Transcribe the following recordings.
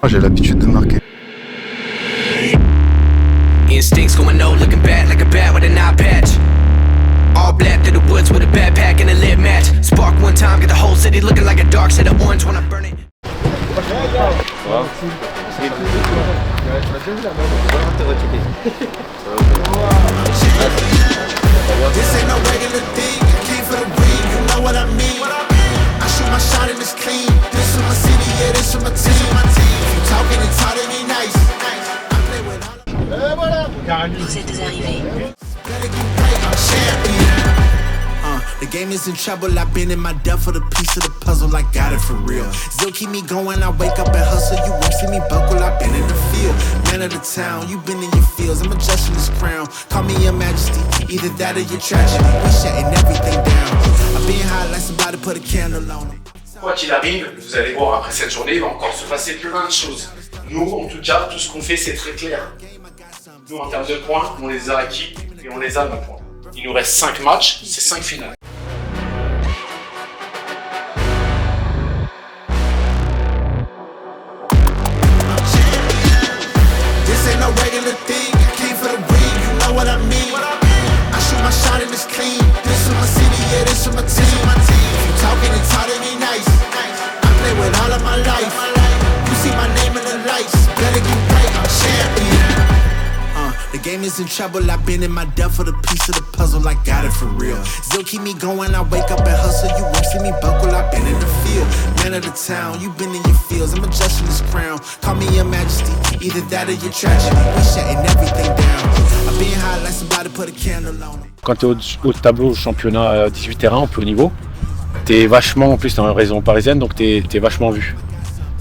J'ai l'habitude de marquer. Instincts going no, looking bad like a bat with an eye patch. All black through the woods with a backpack and a lit match. Spark one time, get the whole city looking like a dark shade of orange when I burn it. This ain't no regular thing, I came for the ring, you know what I mean. I shoot my shot and it's clean. This is my city, yeah, this is my team. If you talking and talking ain't nice, I play with all of Vous êtes arrivés. better get right, I'm champion. The game is in trouble, I've been in my depth for the piece of the puzzle, I got it for real. Still keep me going, I wake up and hustle, you won't see me buckle, I've been in the field. Man of the town, you been in your fields, I'm adjusting this crown. Call me your majesty, either that or your tragedy. We shutting everything down. I've been high like somebody put a candle on it. Quoi qu'il arrive, vous allez voir après cette journée, il va encore se passer plein de choses. Nous, en tout cas, tout ce qu'on fait, c'est très clair. Nous, en termes de points, on les a acquis et on les a nos points. Il nous reste 5 matchs, c'est 5 finales. This ain't no regular thing, I came for the ring, you know what I mean. I shoot my shot and it's clean. This is my city, yeah, this is my team. If you talking and talking ain't nice, I play with all of my life. You see my name in the lights, better get right, I'm champion. The game is in trouble, I've been in my depth for the piece of the puzzle, I got it for real. Still keep me going, I wake up and hustle, you won't see me buckle, I've been in the field. Man of the town, you been in your fields, I'm adjusting this crown. Call me your majesty, either that or your tragedy. We shutting everything down. I've been high like somebody put a candle on it. Quand tu es au tableau championnat 18 terrains, en plus haut niveau, tu es vachement, en plus tu es en région parisienne, donc tu es vachement vu.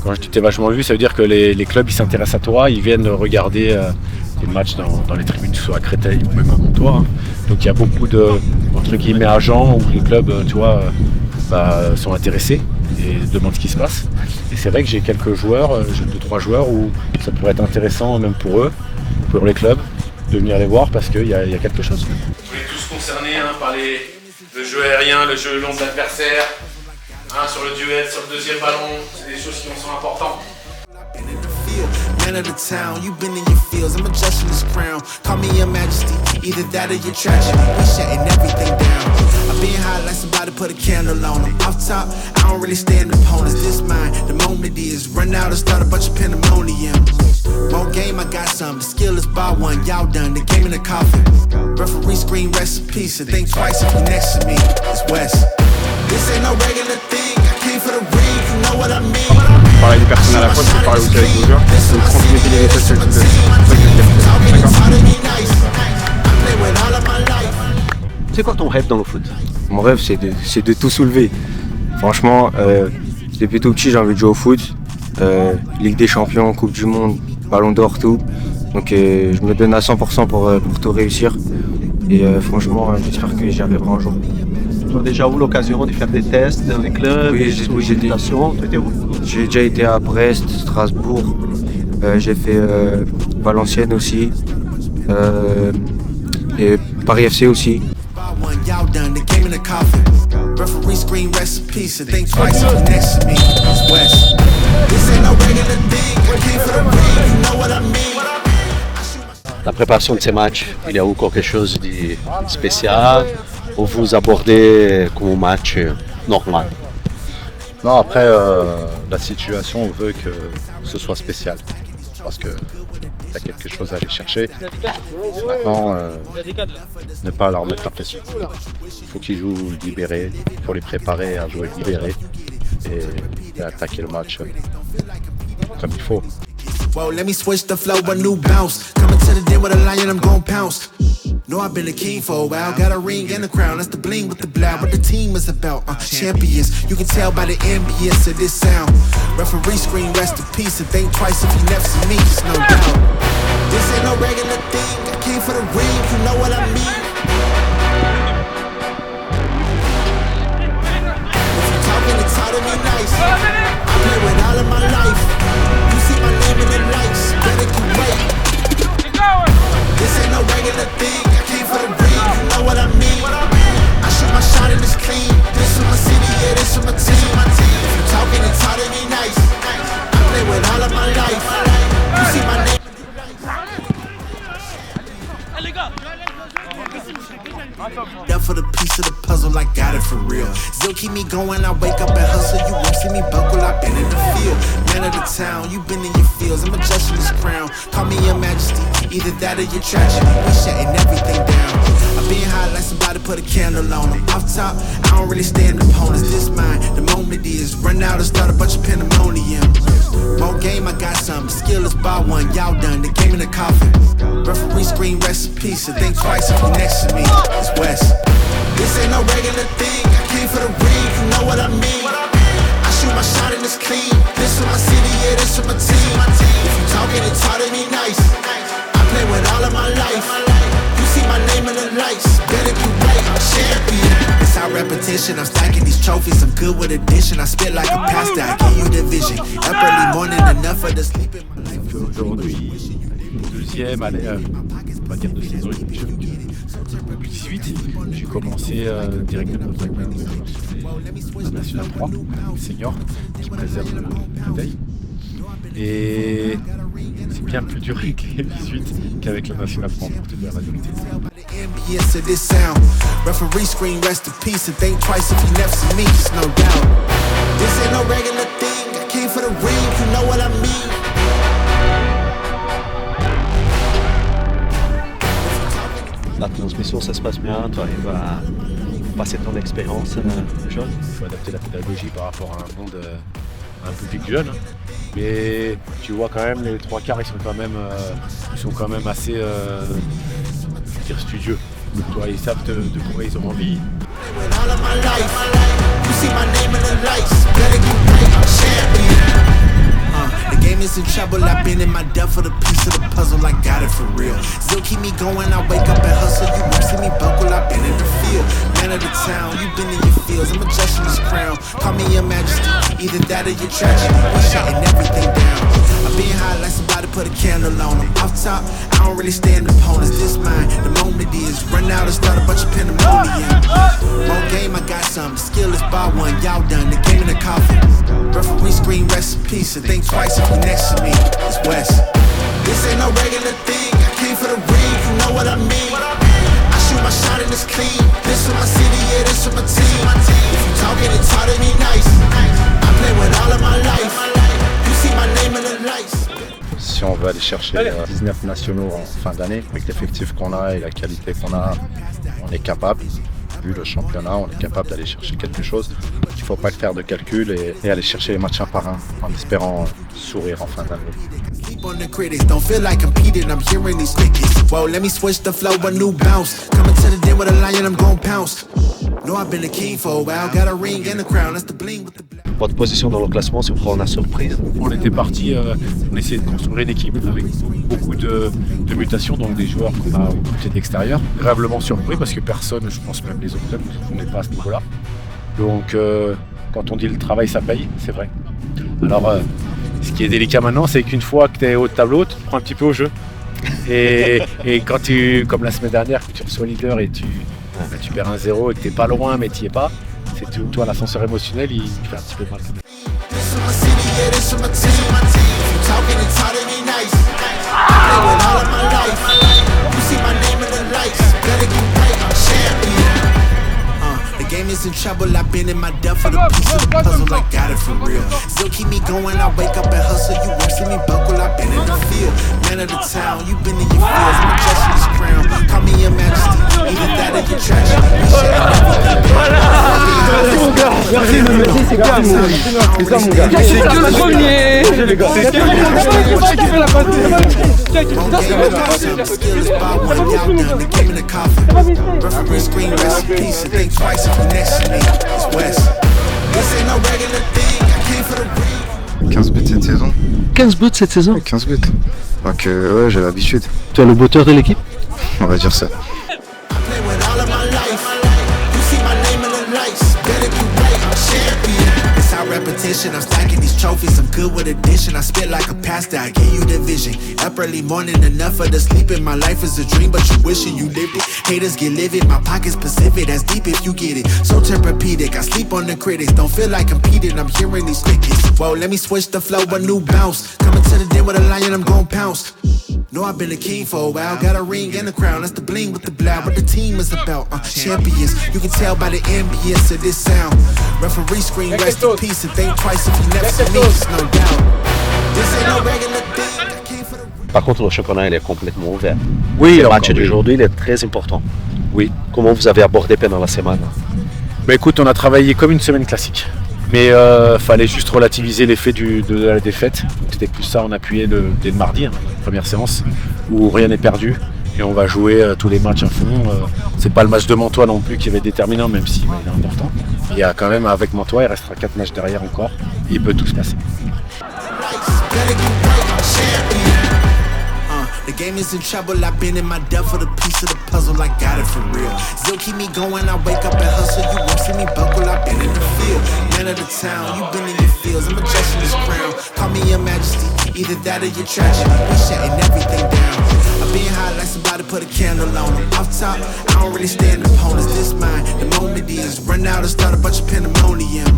Quand je dis t'es vachement vu, ça veut dire que les clubs ils s'intéressent à toi, ils viennent regarder les matchs dans les tribunes, soit à Créteil ou même à Montoir. Hein. Donc il y a beaucoup de entre guillemets agents où les clubs, tu vois, sont intéressés et demandent ce qui se passe. Et c'est vrai que j'ai quelques joueurs, j'ai 2-3 joueurs où ça pourrait être intéressant même pour eux, pour les clubs, de venir les voir parce qu'il y a quelque chose. On est tous concernés par le jeu aérien, le jeu long de l'adversaire. Sur le duel, sur le deuxième ballon, c'est des choses qui sont importantes. Man of the town, you been in your fields, I'm adjusting this crown. Call me your majesty, either that or your tragedy. We shutting everything down. I've been high like somebody put a candle on it. Off top, I don't really stand opponents. This mine, the moment is run out and start a bunch of pandemonium. More game, I got some. The skill is by one, y'all done. The game in the coffin. Referee screen recipes, so think twice if you next to me. It's West. This ain't no regular thing, I came for the ring, you know what I mean. Parler des personnes à la fois, c'est parler aussi avec vos joueurs. Donc transmettez les messages sur le jeu. C'est quoi ton rêve dans le foot? Mon rêve, c'est de tout soulever. Franchement, depuis tout petit, j'ai envie de jouer au foot. Ligue des Champions, Coupe du Monde, Ballon d'Or, tout. Donc je me donne à 100% pour tout réussir. Et franchement, j'espère que j'y arriverai un jour. Tu as déjà eu l'occasion de faire des tests dans les clubs? Oui, j'ai déjà été à Brest, Strasbourg. J'ai fait Valenciennes aussi. Et Paris FC aussi. La préparation de ces matchs, il y a encore quelque chose de spécial ou vous abordez comme un match normal? Non, après, la situation veut que ce soit spécial parce que y a quelque chose à aller chercher. Maintenant, ne pas leur mettre la pression. Il faut qu'ils jouent libérés, il faut les préparer à jouer libérés et attaquer le match comme il faut. Whoa, let me switch the flow, a new bounce. Coming to the den with a lion, I'm gon' pounce. Know I've been a king for a while, got a ring and a crown. That's the bling with the blow. What the team is about, champions. You can tell by the ambience of this sound. Referee screen, rest in peace, and think twice if you never see me, just no doubt. This ain't no regular thing, I came for the ring, you know what I mean. If you talking and talking me nice, I play with all of my life. You see my name in the lights, better get right. This ain't no regular thing, I came for the ring, you know what I mean. I shoot my shot and it's clean. This is my city, yeah, this is my team. If you talking and talking me nice, I play with all of my life. for real. Still keep me going, I wake up and hustle. You won't see me buckle, I've been in the field. Man of the town, you been in your fields. I'm adjusting this crown. Call me your majesty, either that or your tragedy. We shutting everything down. I've been high like somebody put a candle on them. Off top, I don't really stand opponents. This mine, the moment is run out and start a bunch of pandemonium. More game, I got something. Skill is by one, y'all done. The game in the coffin. Referee screen recipe, so think twice if you next to me. It's West. This ain't no regular thing. I came for the ring, you know what I mean. I shoot my shot and it's clean. This is my city, yeah, this is my team. If you talking, it's hard to be nice. I play with all of my life. You see my name in the lights. Better be right, I'm champion. It's our repetition, I'm stacking these trophies. I'm good with addition, I spit like a pastor. I give you the vision. Up early morning, enough for the sleep in my life. Aujourd'hui, deuxième année, on va dire de saison et demi, 2018, j'ai commencé directement avec la National 3, senior, qui préserve le bouteille. Et c'est bien plus dur avec les 18 qu'avec la National 3, pour te dire la vérité. Ambience of this sound. Referee screen, rest in peace, and think twice if you never see me, just no doubt. This ain't no regular thing. I came for the ring, you know what I mean. La transmission, ça se passe bien, tu arrives à passer ton expérience aux jeunes. Il faut adapter la pédagogie par rapport à un monde, un public jeune. Mais tu vois quand même, les trois quarts, ils sont quand même assez studieux. Tu vois, ils savent de quoi ils ont envie. The game is in trouble, I've been in my depth for the piece of the puzzle, I got it for real. Still keep me going, I wake up and hustle, you won't see me buckle, I've been in the field. Man of the town, you been in your fields, I'm adjusting this crown. Call me your majesty, either that or your tragedy. We shutting everything down. I've been high like somebody put a candle on them. Off top, I don't really stand opponents, this mine, the moment is run out and start a bunch of pandemonium. More game, I got something, skill is by one, y'all done, the game in the coffin. Referee screen recipe, so think twice if you next to me. It's West. This ain't no regular thing. I came for the ring, you know what I mean. I shoot my shot and it's clean. This is my city, yeah, this is my team. If you talking, it's hard to be nice. I play with all of my life. You see my name in the lights. Si on veut aller chercher 19 nationaux en fin d'année, avec l'effectif qu'on a et la qualité qu'on a, on est capable. Vu le championnat, on est capable d'aller chercher quelque chose. Il ne faut pas faire de calcul et aller chercher les matchs un par un en espérant sourire en fin d'année. On the critics, don't feel like competing, I'm hearing these tickets. Whoa, let me switch the flow, a new bounce. Coming to the den with a lion, I'm gon' pounce. No, I've been a king for a while, got a ring and a crown, that's the bling with the black. Votre position dans le classement, c'est prendre la surprise. On était parti, on essayait de construire une équipe avec beaucoup de mutations, donc des joueurs qu'on a recrutés d'extérieur. Agréablement surpris parce que personne, je pense même les autres clubs, n'est pas à ce niveau-là. Donc quand on dit le travail ça paye, c'est vrai. Alors ce qui est délicat maintenant, c'est qu'une fois que tu es au tableau, tu te prends un petit peu au jeu. Et quand tu, comme la semaine dernière, que tu reçois leader et tu perds 1-0 et que tu n'es pas loin mais tu n'y es pas, c'est tout, toi l'ascenseur émotionnel il fait un petit peu mal. The game is in trouble, I've been in my depth for the piece of the puzzle, I got it for real. Still keep me going, I wake up and hustle, you won't see me buckle, I've been in the field. Man of the town, you been in your fields, I'm adjusting this crown. Call me your majesty, either that or your tragedy. We share everything. C'est ça mon gars. C'est que le premier. C'est que le qui fait la passe. Skill is by one, y'all done, the game in the coffin. Referee screen recipes, so think twice if you next to me. It's West. This ain't no regular thing, I came for the ring. 15 buts cette saison. 15 buts cette saison. 15 buts. Donc ouais, j'ai l'habitude. Tu es le buteur de l'équipe. On va dire ça. I play with all of my life. You see my name in the lights. Better be right, I'm champion. It's our repetition, I'm stacking these trophies. I'm good with addition, I spit like a pastor. I give you the vision. Up early morning, enough for the sleeping. My life is a dream, but you wishing you lived it. Haters get livid, my pocket's Pacific. That's deep if you get it. So therapeutic, I sleep on the critics. Don't feel like competing, I'm hearing these tickets. Whoa, let me switch the flow, a new bounce. Coming to the den with a lion, I'm gon' pounce. Know I've been a king for a while. Got a ring and a crown, that's the bling with the blow. What the team is about, champions. You can tell by the ambience of this sound. Referee scream, rest in peace, and think twice if you never see me, it's no doubt. This ain't no regular thing. I came for the Par contre, le championnat il est complètement ouvert. Oui, Le encore, match oui. d'aujourd'hui il est très important. Oui. Comment vous avez abordé pendant la semaine? Bah écoute, on a travaillé comme une semaine classique. Mais fallait juste relativiser l'effet de la défaite. Donc, c'était plus ça, on appuyait dès le mardi, première séance, où rien n'est perdu. Et on va jouer tous les matchs à fond. C'est pas le match de Mantois non plus qui va être déterminant, même si il est important. Il y a quand même, avec Mantois, il restera 4 matchs derrière encore. Et il peut tout se passer. The game is in trouble, I've been in my depth for the piece of the puzzle, I got it for real. Still keep me going, I wake up and hustle, you won't see me buckle, I've been in the field. Man of the town, you been in your fields, I'm adjusting this crown. Call me your majesty, either that or your tragedy, we shutting everything down. I've been high like somebody put a candle on them. Off top, I don't really stand opponents, this mine, the moment is run out and start a bunch of pandemonium.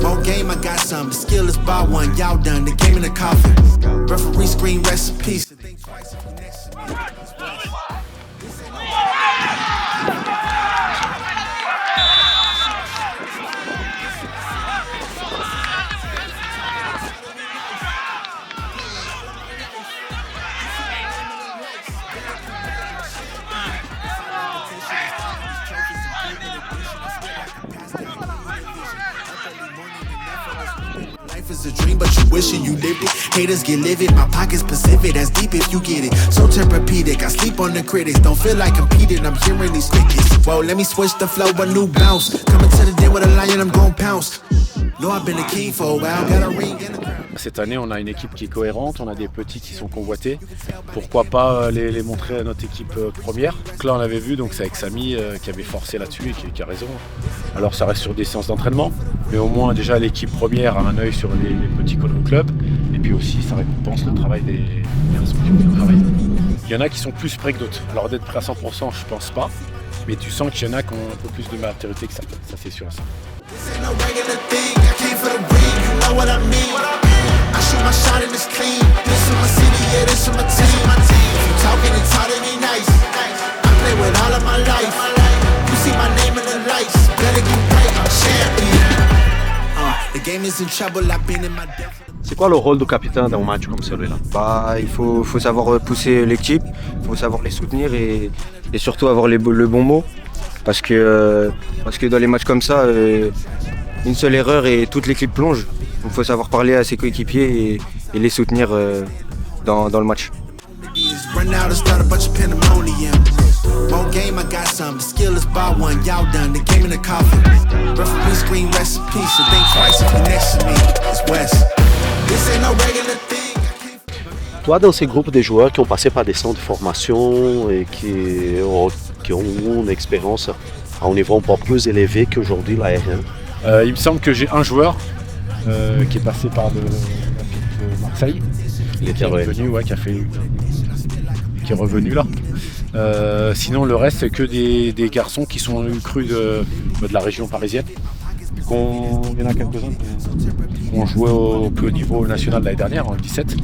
More game, I got some, the skill is by one, y'all done, the game in the coffin. Referee scream, rest in peace. Life is a dream, but you wishing you lived it. Haters get livid, my pockets Pacific, that's deep if you get it. So therapeutic, I sleep on the critics. Don't feel like competing, I'm hearing these crickets. Whoa, let me switch the flow, a new bounce. Coming to the den with a lion, I'm gon' pounce. Know I've been a king for a while, got a ring and a crown. Cette année, on a une équipe qui est cohérente, on a des petits qui sont convoités. Pourquoi pas les montrer à notre équipe première? Donc là, on avait vu, donc c'est avec Samy qui avait forcé là-dessus et qui a raison. Alors ça reste sur des séances d'entraînement, mais au moins déjà l'équipe première a un œil sur les petits clubs. Et puis aussi, ça récompense le travail des garçons qui ont fait le travail. Il y en a qui sont plus prêts que d'autres. Alors d'être prêt à 100%, je pense pas. Mais tu sens qu'il y en a qui ont un peu plus de maturité que ça c'est sûr. Ça. This ain't no regular thing, I came for the ring, you know what I mean. I shoot my shot and it's clean. This is my city, yeah, this is my team. If you talking and talking me nice, I play with all of my life. You see my name in the lights, better get right, I'm champion. The game is in trouble, I've been in my depth. C'est quoi le rôle du capitaine dans un match comme celui-là? Bah, il faut savoir pousser l'équipe, il faut savoir les soutenir et surtout avoir le bon mot. Parce que dans les matchs comme ça, une seule erreur et toute l'équipe plonge. Il faut savoir parler à ses coéquipiers et les soutenir dans le match. Run out and start a bunch of pandemonium. More game, I got some. The skill is by one, y'all done. The game in the coffin. Referee scream, rest in peace. So think twice if you next to me. It's West. This ain't no regular thing. Toi, dans ces groupes de joueurs qui ont passé par des centres de formation et qui ont une expérience à un niveau un peu plus élevé qu'aujourd'hui l'aérien, il me semble que j'ai un joueur qui est passé par de Marseille. Il qui est revenu, qui est revenu là. Sinon le reste c'est que des garçons qui sont crus de la région parisienne. Il y en a quelques-uns qui ont joué au plus haut niveau national l'année dernière, en 17.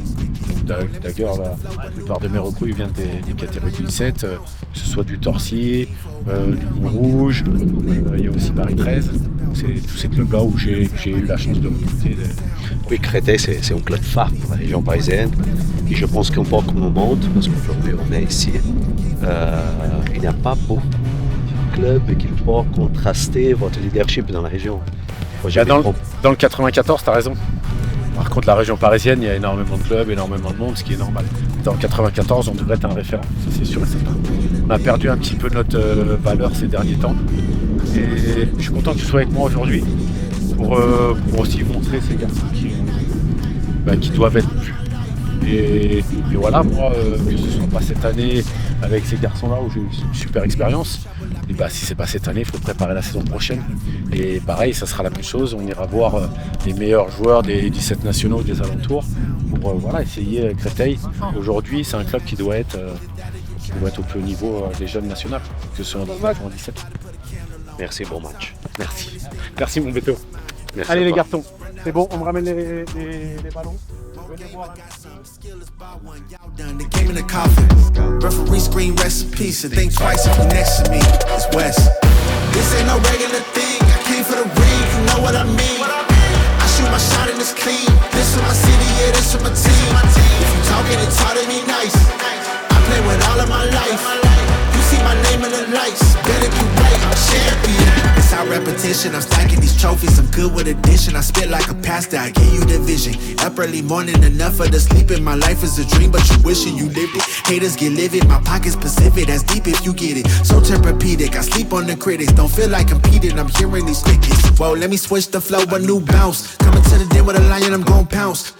D'ailleurs, la plupart de mes recrues ils viennent des catégories 17, que ce soit du Torcy, du Rouge, il y a aussi Paris 13. C'est tous ces clubs-là où j'ai eu la chance de recruter. Oui, Créteil, c'est un club phare pour la région parisienne. Et je pense qu'un peu comme au monde, parce qu'aujourd'hui on est ici, il n'y a pas beaucoup de clubs qui peuvent contraster votre leadership dans la région. Dans le 94, tu as raison. Par contre, la région parisienne, il y a énormément de clubs, énormément de monde, ce qui est normal. Dans le 94, on devrait être un référent, ça c'est sûr et certain. On a perdu un petit peu notre valeur ces derniers temps. Et je suis content que tu sois avec moi aujourd'hui pour aussi montrer ces garçons qui doivent être vus. Et voilà, moi, que ce soit pas cette année avec ces garçons-là où j'ai eu une super expérience, et si c'est pas cette année, il faut préparer la saison prochaine. Et pareil, ça sera la même chose, on ira voir les meilleurs joueurs des 17 nationaux des alentours pour essayer Créteil. Aujourd'hui, c'est un club qui doit être au plus haut niveau des jeunes nationaux, que ce soit en 17. Merci, bon match. Merci mon Beto. Allez les garçons. C'est bon, on me ramène les ballons. Venez voir. Done the game in the coffin. Referee screen recipes, so think twice if you next to me. It's West. This ain't no regular thing. I came for the ring, you know what I mean. I shoot my shot and it's clean. This is my city, yeah, this is my team. If you talking, it's hard to be nice. I play with all of my life. You see my name in the lights. Better be right, I'm champion. It's our repetition. I'm stacking these trophies. I'm good with addition. I spit like a pastor. I give you the vision. Up early morning, enough of the sleeping. My life is a dream, but you wishing you lived it. Haters get livid. My pocket's Pacific. That's deep if you get it. So therapeutic. I sleep on the critics. Don't feel like competing. I'm hearing these crickets. Whoa, let me switch the flow. A new bounce. Coming to the den with a lion. I'm gon' pounce.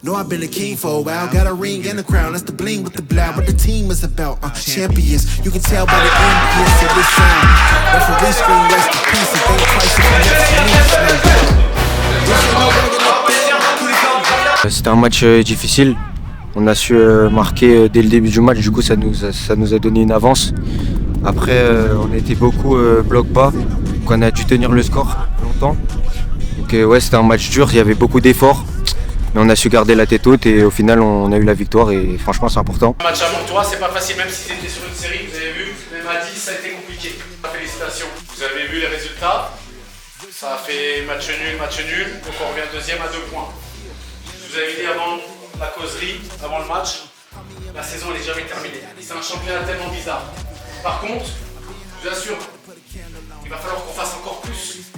Know I've been a king for a while. Got a ring and a crown. That's the bling with the blow. What the team is about. Champions. You can tell by the ambience of this sound. Referee screen rest in peace. And think twice if you next to me. C'était un match difficile. On a su marquer dès le début du match. Du coup, ça nous a donné une avance. Après, on était beaucoup bloc bas. Donc on a dû tenir le score longtemps. Donc ouais, c'était un match dur. Il y avait beaucoup d'efforts. Mais on a su garder la tête haute et au final on a eu la victoire et franchement c'est important. Un match avant toi, c'est pas facile, même si c'était sur une série, vous avez vu, même à 10 ça a été compliqué. Félicitations. Vous avez vu les résultats, ça a fait match nul, donc on revient deuxième à 2 points. Je vous avais dit avant la causerie, avant le match, la saison elle n'est jamais terminée. C'est un championnat tellement bizarre. Par contre, je vous assure, il va falloir qu'on fasse encore plus.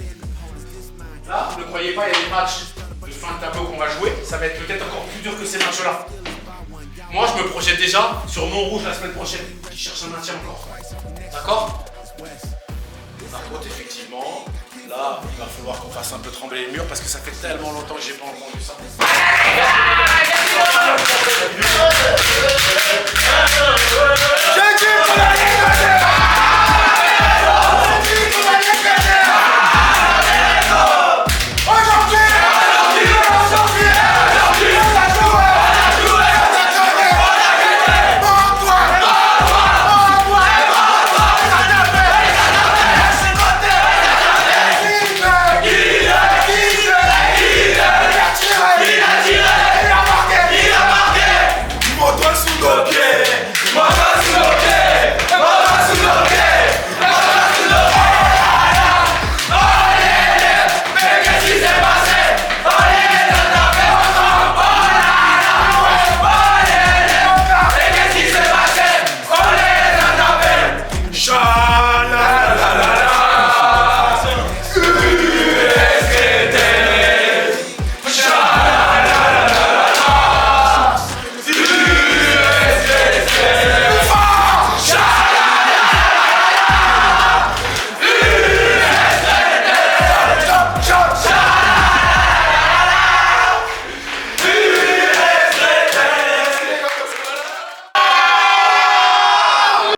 Là, ne croyez pas, il y a des matchs de fin de tableau qu'on va jouer, ça va être peut-être encore plus dur que ces matchs-là. Moi, je me projette déjà sur Montrouge la semaine prochaine, qui cherche un maintien encore. D'accord? Par contre, effectivement, là, il va falloir qu'on fasse un peu trembler les murs parce que ça fait tellement longtemps que j'ai pas entendu ça.